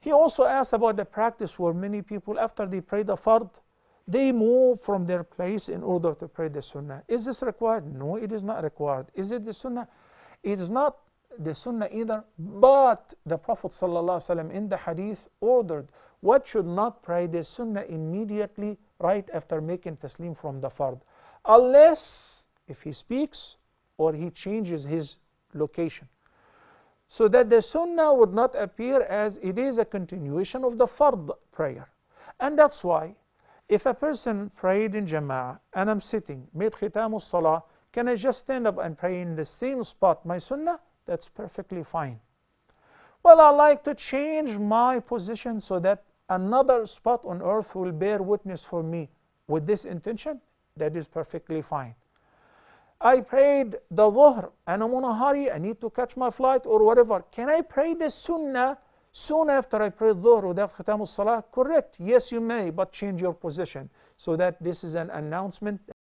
He also asked about the practice where many people, after they pray the fard, they move from their place in order to pray the sunnah. Is this required? No, it is not required. Is it the sunnah? It is not the sunnah either, but the Prophet ﷺ in the hadith ordered what should not pray the sunnah immediately right after making taslim from the fard, unless if he speaks or he changes his location, so that the sunnah would not appear as it is a continuation of the fard prayer. And that's why if a person prayed in jama'ah and I'm sitting, made khitamu salah, can I just stand up and pray in the same spot my sunnah? That's perfectly fine. Well, I like to change my position so that another spot on earth will bear witness for me with this intention. That is perfectly fine. I prayed the dhuhr and I'm on a hurry, I need to catch my flight or whatever. Can I pray the sunnah soon after I pray dhuhr without khitamu salah? Correct. Yes, you may, but change your position so that this is an announcement